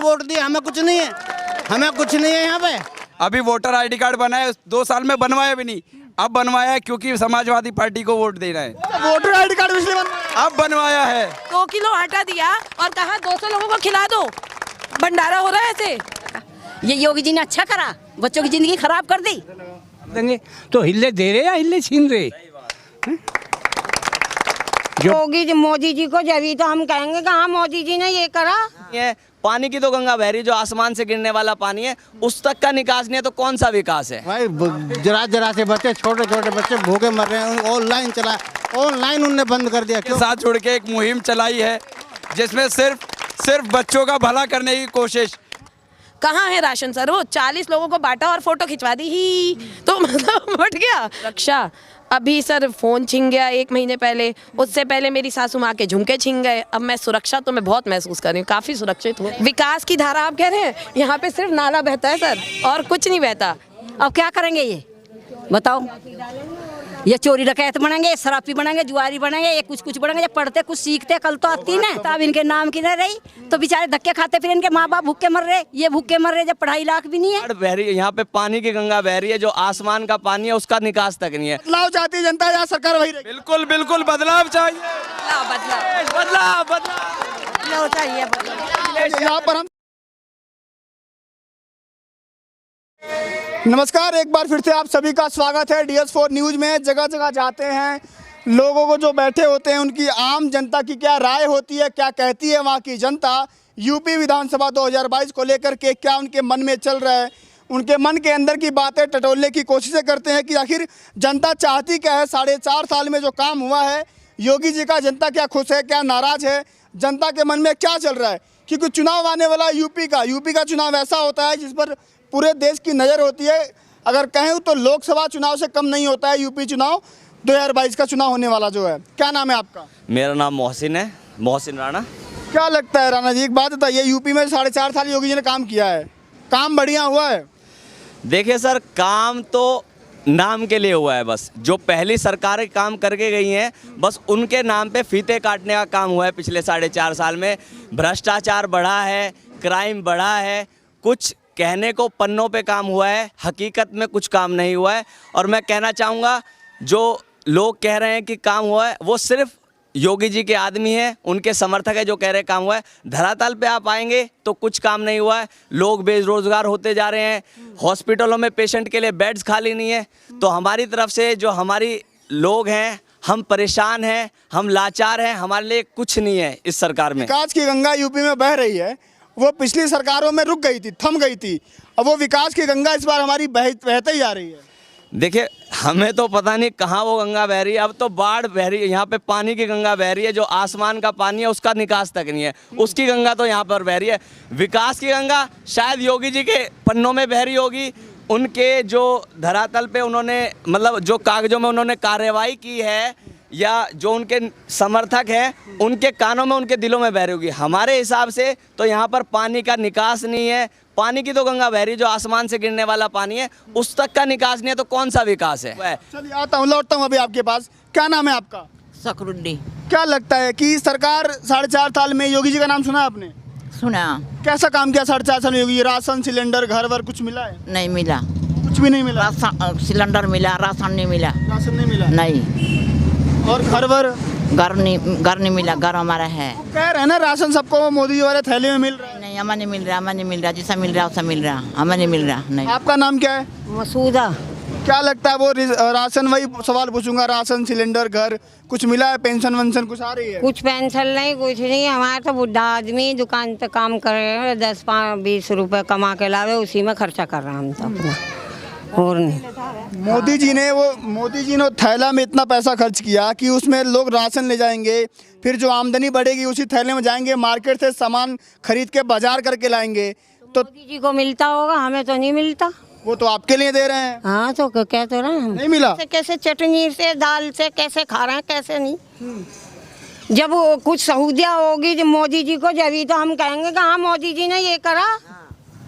Vote दिया, हमें कुछ नहीं है, हमें कुछ नहीं है यहाँ पे। अभी वोटर आईडी कार्ड बनाया 2 साल में, बनवाया भी नहीं, अब बनवाया है क्योंकि समाजवादी पार्टी को वोट देना है। वोटर आईडी कार्ड इसलिए अब बनवाया है। 2 किलो आटा दिया और कहा 200 लोगों को खिला दो, भंडारा हो रहा है ऐसे। ये योगी जी ने अच्छा करा, बच्चों की जिंदगी खराब कर दी। देंगे तो हिले दे रहे या हिले छीन रहे? योगी जी मोदी जी को जब तो हम कहेंगे कि हाँ मोदी जी ने ये करा। ये पानी की तो गंगा बह रही, जो आसमान से गिरने वाला पानी है उस तक का निकास नहीं है, तो कौन सा विकास है भाई? जरा से बच्चे, छोटे छोटे बच्चे भूखे मर रहे हैं। ऑनलाइन उनने बंद कर दिया। के साथ जुड़ के एक मुहिम चलाई है जिसमें सिर्फ बच्चों का भला करने की कोशिश। कहाँ है राशन सर? वो 40 लोगों को बांटा और फोटो खिंचवा दी ही, तो मतलब बढ़ गया। रक्षा अभी सर फोन छिन गया 1 महीने पहले, उससे पहले मेरी सासू माँ के झुमके छिन गए। अब मैं सुरक्षा तो मैं बहुत महसूस कर रही हूँ, काफ़ी सुरक्षित हूँ। विकास की धारा आप कह रहे हैं, यहाँ पे सिर्फ नाला बहता है सर और कुछ नहीं बहता। अब क्या करेंगे ये बताओ? ये चोरी डकैत बनेंगे, शराबी बनेंगे, जुआरी बनेंगे, ये कुछ बनेंगे। जब पढ़ते कुछ सीखते कल तो आती ना। तब इनके नाम की न रही तो बेचारे धक्के खाते, फिर इनके माँ बाप भूखे मर रहे, ये भूखे मर रहे जब पढ़ाई लाख भी नहीं है। बह रही है यहाँ पे, पानी की गंगा बह रही है, जो आसमान का पानी है उसका निकास तक नहीं है। बदलाव चाहती है जनता या सरकार वही रहेगी? बिल्कुल बिल्कुल बदलाव चाहिए, बदलाव चाहिए। यहाँ पर हम नमस्कार, एक बार फिर से आप सभी का स्वागत है DS4 न्यूज़ में। जगह जगह जाते हैं, लोगों को जो बैठे होते हैं उनकी आम जनता की क्या राय होती है, क्या कहती है वहाँ की जनता यूपी विधानसभा 2022 को लेकर के, क्या उनके मन में चल रहा है, उनके मन के अंदर की बातें टटोलने की कोशिशें करते हैं कि आखिर जनता चाहती क्या है। 4.5 साल में जो काम हुआ है योगी जी का, जनता क्या खुश है, क्या नाराज़ है, जनता के मन में क्या चल रहा है? क्योंकि चुनाव आने वाला यूपी का चुनाव ऐसा होता है जिस पर पूरे देश की नज़र होती है। अगर कहें तो लोकसभा चुनाव से कम नहीं होता है यूपी चुनाव। 2022 का चुनाव होने वाला जो है। क्या नाम है आपका? मेरा नाम मोहसिन है, मोहसिन राणा। क्या लगता है राणा जी, एक बात बताइए, यूपी में 4.5 साल योगी जी ने काम किया है, काम बढ़िया हुआ है? देखिए सर, काम तो नाम के लिए हुआ है, बस जो पहली सरकारें काम करके गई हैं बस उनके नाम पे फीते काटने का काम हुआ है। पिछले 4.5 साल में भ्रष्टाचार बढ़ा है, क्राइम बढ़ा है, कुछ कहने को पन्नों पे काम हुआ है, हकीकत में कुछ काम नहीं हुआ है। और मैं कहना चाहूँगा, जो लोग कह रहे हैं कि काम हुआ है वो सिर्फ योगी जी के आदमी हैं, उनके समर्थक है जो कह रहे हैं काम हुआ है। धरातल पे आप आएंगे तो कुछ काम नहीं हुआ है। लोग बेरोजगार होते जा रहे हैं, हॉस्पिटलों में पेशेंट के लिए बेड्स खाली नहीं है। तो हमारी तरफ से जो हमारी लोग हैं, हम परेशान हैं, हम लाचार हैं, हमारे लिए कुछ नहीं है इस सरकार में। विकास की गंगा यूपी में बह रही है, वो पिछली सरकारों में रुक गई थी, थम गई थी। अब वो विकास की गंगा इस बार हमारी बहते ही जा रही है। देखिए, हमें तो पता नहीं कहाँ वो गंगा बह रही है, अब तो बाढ़ बह रही है। यहाँ पे पानी की गंगा बह रही है, जो आसमान का पानी है उसका निकास तक नहीं है, उसकी गंगा तो यहाँ पर बह रही है। विकास की गंगा शायद योगी जी के पन्नों में बह रही होगी, उनके जो धरातल पे उन्होंने मतलब जो कागजों में उन्होंने कार्रवाई की है या जो उनके समर्थक हैं उनके कानों में, उनके दिलों में बह रही होगी। हमारे हिसाब से तो यहाँ पर पानी का निकास नहीं है। पानी की तो गंगा बह रही, जो आसमान से गिरने वाला पानी है उस तक का निकास नहीं है, तो कौन सा विकास है? चलिए आता हूँ, लौटता हूँ अभी आपके पास। क्या नाम है आपका? सकरुद्दी। क्या लगता है कि सरकार 4.5 साल में, योगी जी का नाम सुना आपने? सुना। कैसा काम किया 4.5 साल में योगी जी? राशन, सिलेंडर, घर वर कुछ मिला है? नहीं मिला, कुछ भी नहीं मिला। सिलेंडर मिला, राशन नहीं मिला। राशन नहीं मिला? नहीं। और घर वर? घर नहीं मिला, घर हमारा है। कह रहे हैं ना राशन सबको मोदी जी वाले थैले में मिल रहा है। नहीं, हमें नहीं मिल रहा, हमें नहीं मिल रहा, जैसा मिल रहा वैसा मिल रहा, हमें नहीं मिल रहा। नहीं। आपका नाम क्या है? मसूदा। क्या लगता है वो राशन, वही सवाल पूछूंगा, राशन, सिलेंडर, घर कुछ मिला है? पेंशन वंशन कुछ आ रही है? कुछ पेंशन नहीं, कुछ नहीं। हमारा तो बुढ़ा आदमी दुकान पे काम कर रहे हैं, 10-20 रुपए कमा के लावे, उसी में खर्चा कर रहा हम तो अपना, और नहीं। मोदी जी ने थैला में इतना पैसा खर्च किया कि उसमें लोग राशन ले जाएंगे, फिर जो आमदनी बढ़ेगी उसी थैले में जाएंगे, मार्केट से सामान खरीद के बाजार करके लाएंगे। तो मोदी जी को मिलता होगा, हमें तो नहीं मिलता। वो तो आपके लिए दे रहे हैं। हाँ तो क्या तो रहे हैं, नहीं मिला। कैसे चटनी से दाल से कैसे खा रहे हैं, कैसे नहीं। जब कुछ सहूलियत होगी जो मोदी जी को, जब तो हम कहेंगे कि हाँ मोदी जी ने ये करा।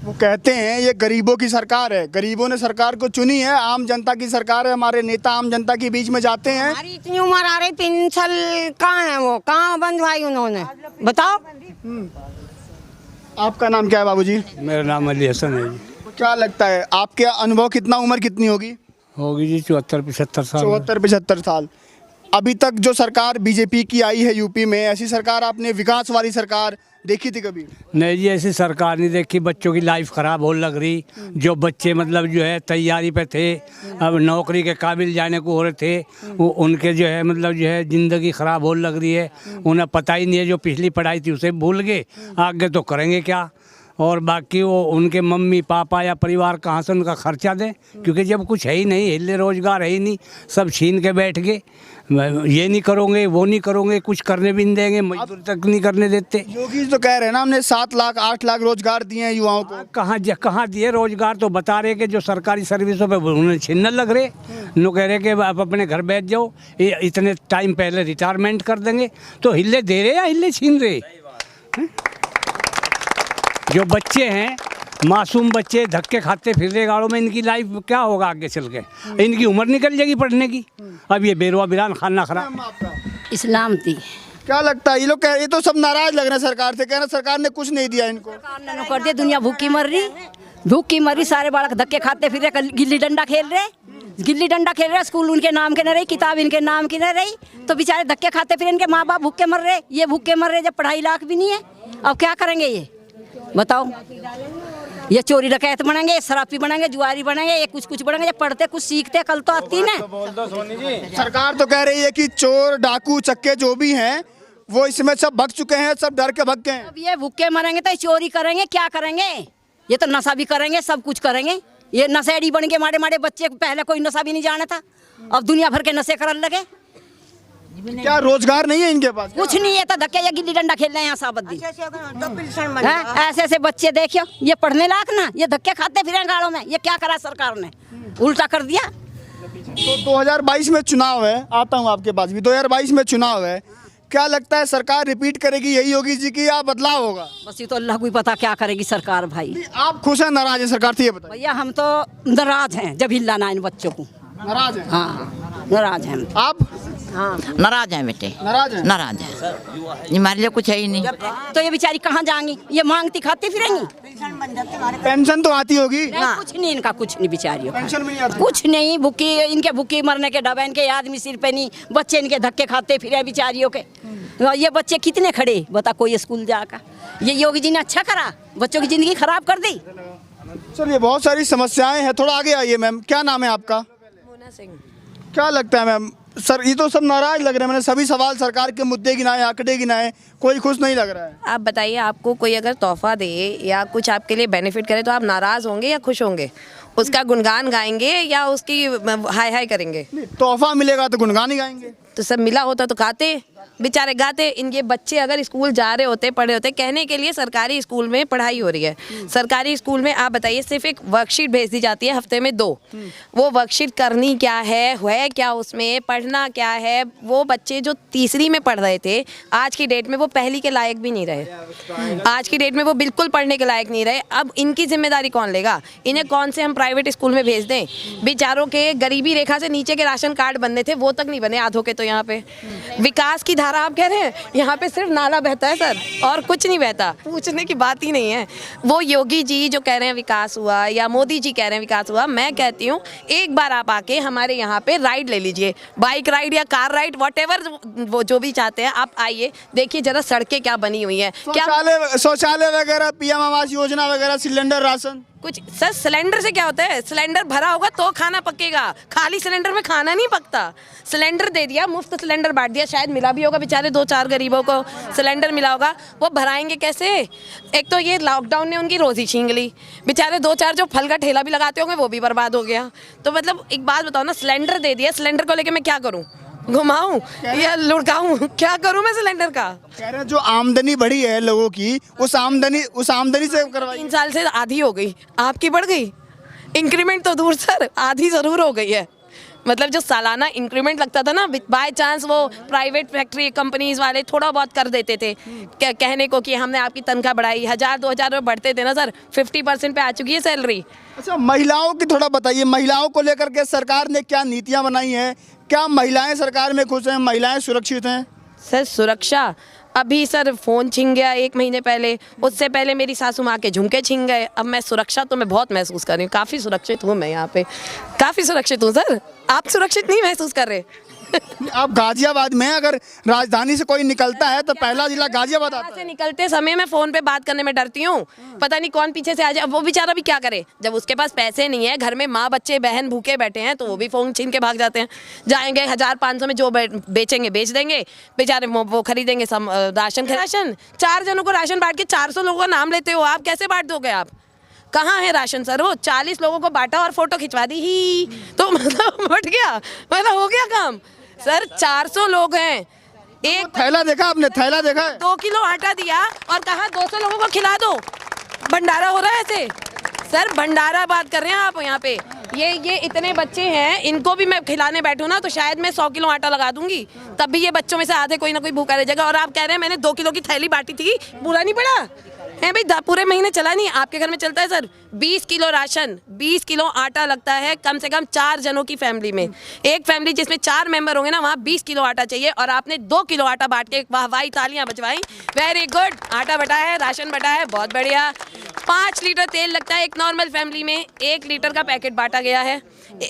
वो कहते हैं ये गरीबों की सरकार है, गरीबों ने सरकार को चुनी है, आम जनता की सरकार है। हमारे नेता आम जनता के बीच में जाते हैं। हमारी इतनी उम्र आ रही, पेंशन कहाँ है, वो कहाँ बंद भाई उन्होंने, बताओ। आपका नाम क्या है बाबूजी? मेरा नाम अली हसन है जी। क्या लगता है आपके अनुभव कितना, उम्र कितनी होगी? होगी जी 74-75 साल। 74-75 साल। अभी तक जो सरकार बीजेपी की आई है यूपी में, ऐसी सरकार आपने विकास वाली सरकार देखी थी कभी? नहीं जी, ऐसी सरकार नहीं देखी। बच्चों की लाइफ ख़राब होने लग रही। जो बच्चे मतलब जो है तैयारी पे थे, अब नौकरी के काबिल जाने को हो रहे थे, वो उनके जो है मतलब जो है ज़िंदगी ख़राब होने लग रही है। उन्हें पता ही नहीं है, जो पिछली पढ़ाई थी उसे भूल गए, आगे तो करेंगे क्या। और बाकी वो उनके मम्मी पापा या परिवार कहाँ से उनका खर्चा दें, क्योंकि जब कुछ है ही नहीं, हिले रोज़गार है ही नहीं, सब छीन के बैठ गए। ये नहीं करोगे, वो नहीं करोगे, कुछ करने भी नहीं देंगे, मजदूरी तक नहीं करने देते। योगी तो कह रहे हैं ना, हमने 7 लाख 8 लाख रोजगार दिए हैं युवाओं को। कहाँ दिए रोजगार? तो बता रहे कि जो सरकारी सर्विसों पे उन्हें छीनने लग रहे। नो कह रहे कि आप अपने घर बैठ जाओ, ये इतने टाइम पहले रिटायरमेंट कर देंगे। तो हिले दे रहे या हिले छीन रहे? जो बच्चे हैं, मासूम बच्चे धक्के खाते फिर रहे गाड़ों में, इनकी लाइफ क्या होगा आगे चल के? इनकी उम्र निकल जाएगी पढ़ने की। अब ये बेरवा बिरान खाना खराब। इस्लाम थी। क्या लगता है ये लोग ये तो सब नाराज लग रहे हैं सरकार से, कह रहे हैं सरकार ने कुछ नहीं दिया इनको। सरकार ने कर दिया, दुनिया भूखी मर रही, सारे बालक धक्के खाते फिर रहे, गिल्ली डंडा खेल रहे, स्कूल उनके नाम के न रही, किताब इनके नाम की न रही, तो बेचारे धक्के खाते फिर इनके माँ बाप भूखे मर रहे, ये भूखे मर रहे जब पढ़ाई लायक भी नहीं है। अब क्या करेंगे ये बताओ? ये चोरी डकैत बनेंगे, शराबी बनेंगे, जुआरी बनेंगे, ये कुछ बनेंगे। जब पढ़ते कुछ सीखते कल तो आती ना। सरकार तो कह रही है कि चोर डाकू चक्के जो भी हैं वो इसमें सब भग चुके हैं, सब डर के भग गए हैं। अब ये भूखे मरेंगे तो चोरी करेंगे, क्या करेंगे? ये तो नशा भी करेंगे, सब कुछ करेंगे। ये नशेड़ी बन के माड़े बच्चे, पहले कोई नशा भी नहीं जाना था, अब दुनिया भर के नशे करने लगे। क्या रोजगार नहीं है इनके पास? कुछ नहीं है तो धक्के या गिल्ली डंडा खेल रहे हैं यहाँ साबत। ऐसे ऐसे बच्चे देखियो, ये पढ़ने लायक ना, ये धक्के खाते फिर गाड़ों में। ये क्या करा सरकार ने? उल्टा कर दिया। तो 2022 में चुनाव है, आता हूँ आपके पास भी। 2022 में चुनाव है, क्या लगता है सरकार रिपीट करेगी यही योगी जी की या बदलाव होगा? बस ये तो अल्लाह को ही पता क्या करेगी सरकार भाई। आप खुश हैं नाराज हैं सरकार से, ये बताइए। भैया हम तो नाराज हैं, जब हिलाना इन बच्चों को। नाराज हैं? हाँ नाराज हैं। आप? हाँ नाराज है बेटे, नाराज हैं? नाराज है। ये हमारे लिए कुछ है ही नहीं। तो ये बेचारी कहाँ जाएंगी? ये मांगती खाती फिरेंगी। पेंशन तो आती होगी? नहीं, कुछ नहीं इनका, कुछ नहीं बेचारियों पेंशन का, भी नहीं आती? कुछ नहीं। भूखी इनके भूखी मरने के डबे, इनके आदमी सिर पे नहीं, बच्चे इनके धक्के खाते फिरे बेचारियों के। ये बच्चे कितने खड़े बता, कोई स्कूल जाकर। ये योगी जी ने अच्छा करा, बच्चों की जिंदगी खराब कर दी। चलिए, बहुत सारी समस्याएं हैं, थोड़ा आगे आइए। मैम क्या नाम है आपका? मोना सिंह। क्या लगता है मैम, सर ये तो सब नाराज लग रहे हैं, मैंने सभी सवाल सरकार के मुद्दे गिनाए, आंकड़े गिनाए, कोई खुश नहीं लग रहा है। आप बताइए, आपको कोई अगर तोहफा दे या कुछ आपके लिए बेनिफिट करे तो आप नाराज होंगे या खुश होंगे? उसका गुणगान गाएंगे या उसकी हाय हाय करेंगे? तोहफा मिलेगा तो गुणगान ही गाएंगे। तो सब मिला होता तो गाते, बेचारे गाते। इनके बच्चे अगर स्कूल जा रहे होते, पढ़े होते, कहने के लिए सरकारी स्कूल में पढ़ाई हो रही है। सरकारी स्कूल में आप बताइए, सिर्फ एक वर्कशीट भेज दी जाती है हफ्ते में 2। वो वर्कशीट करनी क्या है क्या उसमें, पढ़ना क्या है? वो बच्चे जो तीसरी में पढ़ रहे थे, आज की डेट में वो पहली के लायक भी नहीं रहे। आज की डेट में वो बिल्कुल पढ़ने के लायक नहीं रहे। अब इनकी जिम्मेदारी कौन लेगा? इन्हें कौन से हम प्राइवेट स्कूल में भेज दें? बेचारों के गरीबी रेखा से नीचे के राशन कार्ड बनने थे, वो तक नहीं बने आधों के। तो यहाँ पे विकास की धारा आप कह रहे हैं, यहाँ पे सिर्फ नाला बहता है सर, और कुछ नहीं बहता। पूछने की बात ही नहीं है। वो योगी जी जो कह रहे हैं विकास हुआ, या मोदी जी कह रहे हैं विकास हुआ, मैं कहती हूँ एक बार आप आके हमारे यहाँ पे राइड ले लीजिए, बाइक राइड या कार राइड, व्हाटएवर वो जो भी चाहते हैं, आप आइए, देखिए जरा सड़कें क्या बनी हुई हैं। क्या शौचालय वगैरह, पीएम आवास योजना वगैरह, सिलेंडर, राशन कुछ? सर सिलेंडर से क्या होता है? सिलेंडर भरा होगा तो खाना पकेगा, खाली सिलेंडर में खाना नहीं पकता। सिलेंडर दे दिया, मुफ्त सिलेंडर बांट दिया, शायद मिला भी होगा बेचारे 2-4 गरीबों को सिलेंडर मिला होगा, वो भराएंगे कैसे? एक तो ये लॉकडाउन ने उनकी रोजी छीन ली, बेचारे 2-4 जो फल का ठेला भी लगाते होंगे वो भी बर्बाद हो गया। तो मतलब एक बात बताओ ना, सिलेंडर दे दिया, सिलेंडर को लेके मैं क्या करूँ? घुमाऊं या लुढ़काऊं? क्या करूं मैं सिलेंडर का? कह रहे हैं जो आमदनी बढ़ी है लोगों की, उस आमदनी से करवाई। 3 साल से आधी हो गई, आपकी बढ़ गई। इंक्रीमेंट तो दूर सर, आधी जरूर हो गई है। मतलब जो सालाना इंक्रीमेंट लगता था ना, बाय चांस वो प्राइवेट फैक्ट्री कंपनीज वाले थोड़ा बहुत कर देते थे कहने को कि हमने आपकी तनख्वाह बढ़ाई, 1000-2000 रुपये बढ़ते थे ना सर, 50% पे आ चुकी है सैलरी। अच्छा, महिलाओं की थोड़ा बताइए, महिलाओं को लेकर के सरकार ने क्या नीतियां बनाई हैं? क्या महिलाएं सरकार में खुश हैं? महिलाएं सुरक्षित हैं? सर सुरक्षा, अभी सर फ़ोन छिन गया 1 महीने पहले, उससे पहले मेरी सासू माँ के झुमके छिन गए। अब मैं सुरक्षा तो मैं बहुत महसूस कर रही हूँ, काफ़ी सुरक्षित हूँ मैं यहाँ पे, काफ़ी सुरक्षित हूँ सर। आप सुरक्षित नहीं महसूस कर रहे? आप गाजियाबाद में अगर राजधानी से कोई निकलता है तो पहला जिला गाजियाबाद आता यहाँ से है। निकलते समय मैं फ़ोन पे बात करने में डरती हूँ, पता नहीं कौन पीछे से आ जाए। अब वो बेचारा भी क्या करे, जब उसके पास पैसे नहीं है, घर में माँ बच्चे बहन भूखे बैठे हैं, तो वो भी फ़ोन छीन के भाग जाते हैं। जाएंगे 1000-500 में जो बेचेंगे बेच देंगे बेचारे, वो खरीदेंगे सब राशन। 4 जनों को राशन बांट के 400 लोगों का नाम लेते हो आप, कैसे बांट दोगे आप? कहाँ है राशन सर? वो 40 लोगों को बांटा और फोटो खिंचवा दी ही, तो मतलब बट गया, मतलब हो गया काम सर। 400 लोग हैं, एक थैला देखा आपने? थैला देखा है? 2 किलो आटा दिया और कहा 200 लोगों को खिला दो। भंडारा हो रहा है ऐसे सर, भंडारा बात कर रहे हैं आप यहाँ पे। ये इतने बच्चे हैं, इनको भी मैं खिलाने बैठूँ ना तो शायद मैं 100 किलो आटा लगा दूंगी, तब भी ये बच्चों में से आधे कोई ना कोई भूखा रह जाएगा। और आप कह रहे हैं मैंने 2 किलो की थैली बांटी थी, बुरा नहीं पड़ा है भाई? पूरे महीने चला नहीं, आपके घर में चलता है सर 20 किलो राशन, 20 किलो आटा लगता है कम से कम 4 जनों की फैमिली में। एक फैमिली जिसमें 4 मेंबर होंगे ना, वहाँ 20 किलो आटा चाहिए और आपने 2 किलो आटा बांट के वाहवाही तालियां बजवाई, वेरी गुड। आटा बटा है, राशन बटा है, बहुत बढ़िया। 5 लीटर तेल लगता है एक नॉर्मल फैमिली में, 1 लीटर का पैकेट बांटा गया है।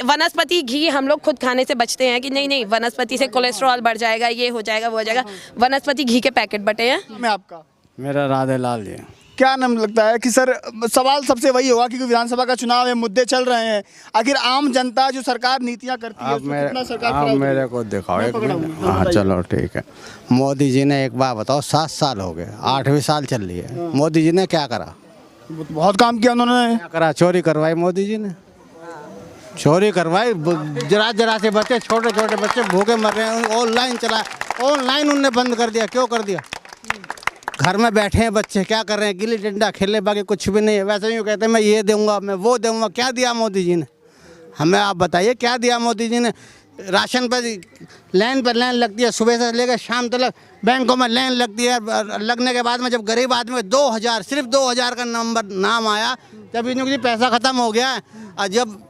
वनस्पति घी हम लोग खुद खाने से बचते हैं कि नहीं वनस्पति से कोलेस्ट्रॉल बढ़ जाएगा, ये हो जाएगा, वो हो जाएगा, वनस्पति घी के पैकेट बटे हैं। मैं आपका मेरा राधे लाल जी। क्या नाम लगता है कि सर सवाल सबसे वही होगा क्योंकि विधानसभा का चुनाव है, मुद्दे चल रहे हैं, आखिर आम जनता जो सरकार नीतियां करती है उसको कितना सरकार आप खराब मेरे को दिखाओ एक मिनट। हाँ चलो ठीक है। मोदी जी ने एक बार बताओ 7 साल हो गए, 8वें साल चल रही है, मोदी जी ने क्या करा? बहुत काम किया उन्होंने। क्या करा? चोरी करवाई मोदी जी ने, चोरी करवाई। जरा से बच्चे, छोटे छोटे बच्चे भूखे मर रहे हैं। ऑनलाइन चला, ऑनलाइन उनने बंद कर दिया। क्यों कर दिया? घर में बैठे हैं बच्चे, क्या कर रहे हैं? गिल्ली डंडा खेलने, बाकी कुछ भी नहीं है। वैसे यूँ कहते हैं मैं ये दूंगा, मैं वो दूंगा। क्या दिया मोदी जी ने? हमें आप बताइए क्या दिया मोदी जी ने? राशन पर लाइन लगती है, सुबह से लेकर शाम तक बैंकों में लाइन लगती है। लगने के बाद में जब गरीब आदमी 2000, सिर्फ 2000 का नाम आया, जब इनकी पैसा ख़त्म हो गया। और जब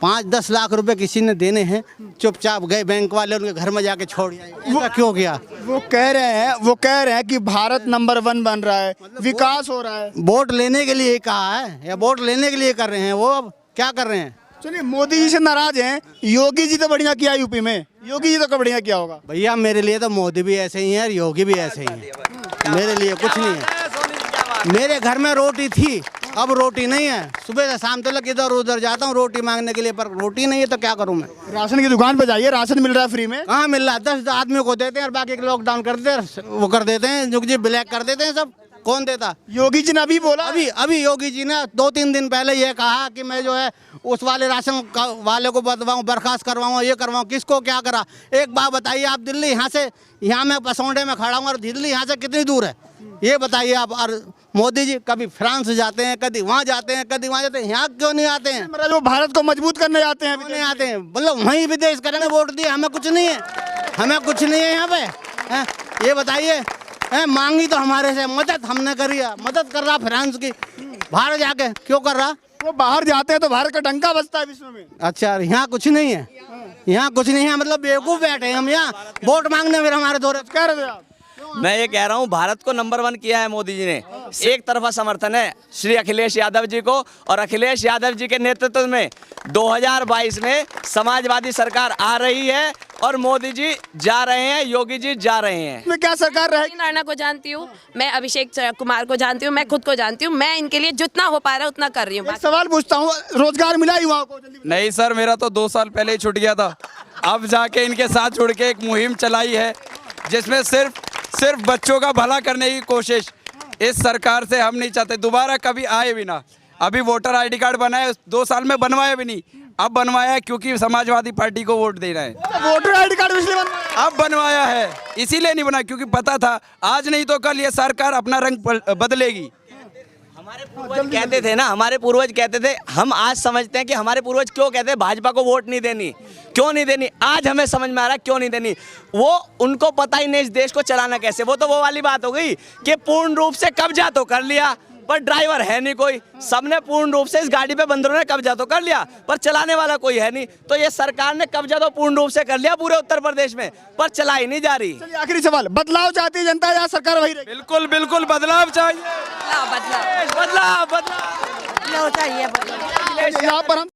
5-10 लाख रुपए किसी ने देने हैं, चुपचाप गए बैंक वाले, उनके घर में जाके छोड़ आए। ऐसा क्यों किया? वो कह रहे हैं कि भारत नंबर 1 बन रहा है, विकास हो रहा है। वोट लेने के लिए कहा है या वोट लेने के लिए कर रहे हैं? वो अब क्या कर रहे हैं? चलिए, मोदी जी से नाराज हैं, योगी जी तो बढ़िया किया यूपी में, योगी जी तो बढ़िया किया होगा। भैया मेरे लिए तो मोदी भी ऐसे ही है और योगी भी ऐसे ही है। मेरे लिए कुछ नहीं है। मेरे घर में रोटी थी, अब रोटी नहीं है। सुबह से शाम तक इधर उधर जाता हूँ रोटी मांगने के लिए, पर रोटी नहीं है तो क्या करूँ मैं? राशन की दुकान पे जाइए, राशन मिल रहा है फ्री में। कहाँ मिल रहा है? 10 आदमी को देते हैं और बाकी लॉकडाउन कर देते हैं, वो कर देते हैं, जो जी ब्लैक कर देते हैं सब। कौन देता? योगी जी ने अभी बोला, अभी योगी जी ने 2-3 दिन पहले ये कहा कि मैं जो है उस वाले राशन वाले को बदवाऊँ, बर्खास्त करवाऊँ, ये करवाऊँ। किसको क्या करा? एक बात बताइए आप, दिल्ली यहाँ मैं पसौंडे में खड़ा हूँ और दिल्ली यहाँ से कितनी दूर है ये बताइए आप। और मोदी जी कभी फ्रांस जाते हैं, कभी वहाँ जाते हैं, कभी वहाँ जाते हैं, यहाँ क्यों नहीं आते हैं? जो भारत को मजबूत करने जाते हैं, नहीं आते हैं। मतलब वहीं विदेश करेंगे, वोट दिए, हमें कुछ नहीं है, हमें कुछ नहीं है यहाँ पे है? ये बताइए, मांगी तो हमारे से मदद हमने करी है, मदद कर रहा फ्रांस की, बाहर जाके क्यों कर रहा? वो बाहर जाते हैं तो भारत का डंका बजता है विश्व में। अच्छा, यहाँ कुछ नहीं है, यहाँ कुछ नहीं है, मतलब बेवकूफ़ बैठे हैं हम यहाँ वोट मांगने में। हमारे दौरे कह रहे थे आप? मैं ये कह रहा हूँ भारत को नंबर 1 किया है मोदी जी ने। एक तरफा समर्थन है श्री अखिलेश यादव जी को, और अखिलेश यादव जी के नेतृत्व में 2022 में समाजवादी सरकार आ रही है और मोदी जी जा रहे हैं, योगी जी जा रहे हैं। इसमें क्या सरकार रहेगी? राणा को जानती हूँ मैं, अभिषेक कुमार को जानती हूँ मैं, खुद को जानती हूँ मैं, इनके लिए जितना हो पा रहा है उतना कर रही हूँ। एक सवाल पूछता हूँ, रोजगार मिला युवाओं को? नहीं सर, मेरा तो 2 साल पहले ही छूट गया था। अब जाके इनके साथ जुड़ के एक मुहिम चलाई है जिसमें सिर्फ बच्चों का भला करने की कोशिश। इस सरकार से हम नहीं चाहते दोबारा कभी आए भी ना। अभी वोटर आईडी कार्ड बनाए, 2 साल में बनवाया भी नहीं, अब बनवाया है क्योंकि समाजवादी पार्टी को वोट देना है। वोटर आईडी कार्ड इसलिए बनवाया? अब बनवाया है, इसीलिए नहीं बना क्योंकि पता था आज नहीं तो कल ये सरकार अपना रंग बदलेगी। हमारे पूर्वज कहते थे ना, हमारे पूर्वज कहते थे, हम आज समझते हैं कि हमारे पूर्वज क्यों कहते हैं भाजपा को वोट नहीं देनी, क्यों नहीं देनी। आज हमें समझ में आ रहा है क्यों नहीं देनी। वो उनको पता ही नहीं इस देश को चलाना कैसे। वो तो वो वाली बात हो गई कि पूर्ण रूप से कब्जा तो कर लिया, पर ड्राइवर है नहीं कोई। सबने पूर्ण रूप से इस गाड़ी पे बंदरों ने कब्जा तो कर लिया, पर चलाने वाला कोई है नहीं। तो ये सरकार ने कब्जा तो पूर्ण रूप से कर लिया पूरे उत्तर प्रदेश में, पर चलाई नहीं जा रही। चलिए आखिरी सवाल, बदलाव चाहती है जनता या सरकार वही रहेगी? बिल्कुल बिल्कुल बदलाव चाहिए, बदलाव बदलाव बदलाव चाहिए। यहाँ पर हम